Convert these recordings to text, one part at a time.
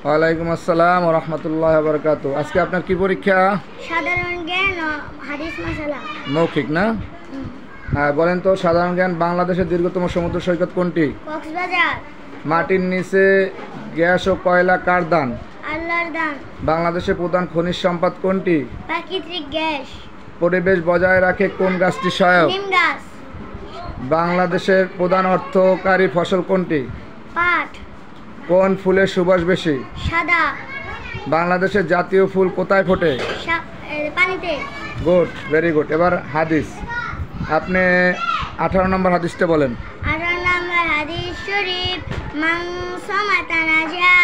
ওয়ালাইকুম আসসালাম ওয়া রাহমাতুল্লাহি ওয়া বারাকাতুহু। আজকে আপনার কি পরীক্ষা? সাধারণ জ্ঞান ও হাদিস মাসালা। মৌখিক না? হ্যাঁ, বলেন তো সাধারণ জ্ঞান বাংলাদেশের দীর্ঘতম সমুদ্র সৈকত কোনটি? কক্সবাজার। মাটির নিচে গ্যাস ও কয়লা কার দান? আল্লাহর দান। বাংলাদেশের প্রধান খনিজ সম্পদ কোনটি? প্রাকৃতিক গ্যাস। পরিবেশ বজায় রাখে কোন গাছটি সহায়ক? নিম গাছ। বাংলাদেশের প্রধান অর্থকারী ফসল কোনটি? পাট। কোন ফুলের সুবাস বেশি? সাদা। বাংলাদেশের জাতীয় ফুল কোথায় ফোটে? পানিতে। Good, very good. এবার হাদিস, আপনি 18 নম্বর হাদিসটা বলেন। 18 নম্বর হাদিস শরীফ, মান সামাতা নাজা।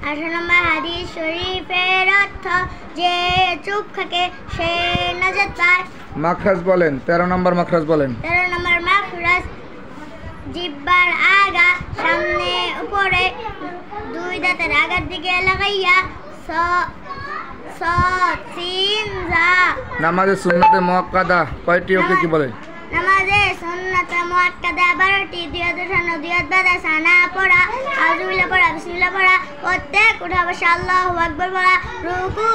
18 নম্বর হাদিস শরীফের অর্থ, যে চুপ থাকে সে নাজাত পায়। মাখরাজ বলেন, 13 নম্বর মাখরাজ বলেন। 13 নম্বর মাখরাজ, জিহ্বার আগা সামনে উপরে দুই দাঁতের আগার দিকে লাগাইয়া সিন যা। নামাজে সুন্নতে মুআক্কাদা কয়টি ওকে কি বলে? নামাজে সুন্নতে মুআক্কাদা 12টি। দুইয়াত বাদা সানা পড়া, আউযুবিল্লাহ পড়া, বিসমিল্লাহ পড়া, প্রত্যেক উঠা বসা আল্লাহু আকবার বলা, রুকু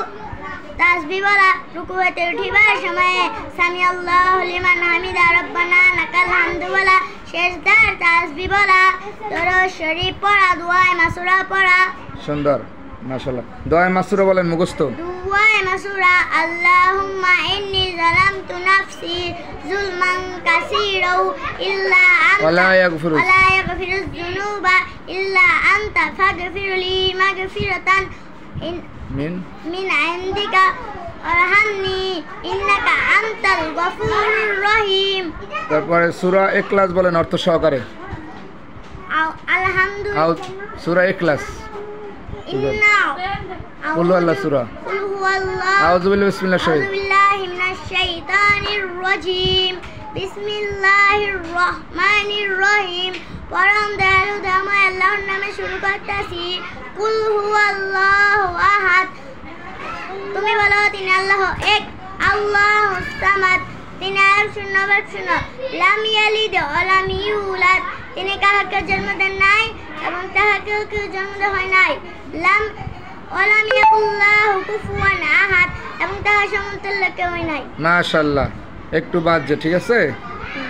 তাসবিহ বলা, রুকু হতে উঠিবার সময়ে সামি আল্লাহু লিমান হামিদা রব্বানা লাকাল হামদু বলা, সেজদার তাসবিহ বলা, দরুদ শরীফ পড়া, দুআয়ে মাসুরা পড়া। সুন্দর, মাশাআল্লাহ। দুআয়ে মাসুরা বলেন মুখস্থ। দুআয়ে মাসুরা, আল্লাহুম্মা ইন্নী যালামতু নাফসি যুলমান কাসীরাও ইল্লা আনতা ওয়ালা ইয়াগফিরুয যুনুবা ইল্লা আনতা ফাগফিরলি মাগফিরাতান মিন ইনদিকা ওয়ারহামনি ইন্নাকা আনতাল গফুরুর রহিম। তারপরে সূরা ইখলাস বলেন অর্থ সহকারে। আলহামদুলিল্লাহ। সূরা ইখলাস। কুল আল্লাহ সূরা। কুল হুয়াল্লাহ। আউযুবিল্লাহি বিসমিল্লাহির আউযুবিল্লাহি মিনাশ শাইতানির রাজীম। বিসমিল্লাহির রহমানির রহিম। পরম দয়ালু দয়াময় আল্লাহর নামে শুরু করতেছি। কুল হুয়াল্লাহু আহাদ। তুমি বলো তিনি আল্লাহ এক। আল্লাহুস সামাদ, তিনি আয়াত শূন্য বাক শূন্য। লাম ইয়ালিদ ওয়া লাম ইউলাদ, তিনি কাহাকে জন্ম দেন নাই এবং তাহাকে কেউ জন্ম দেওয়া হয় নাই। লাম ওয়া লাম ইয়াকুল্লাহু কুফুয়ান আহাদ, এবং তাহার সমতুল্য কেউ নাই। মাশাআল্লাহ। একটু বাদ যে, ঠিক আছে।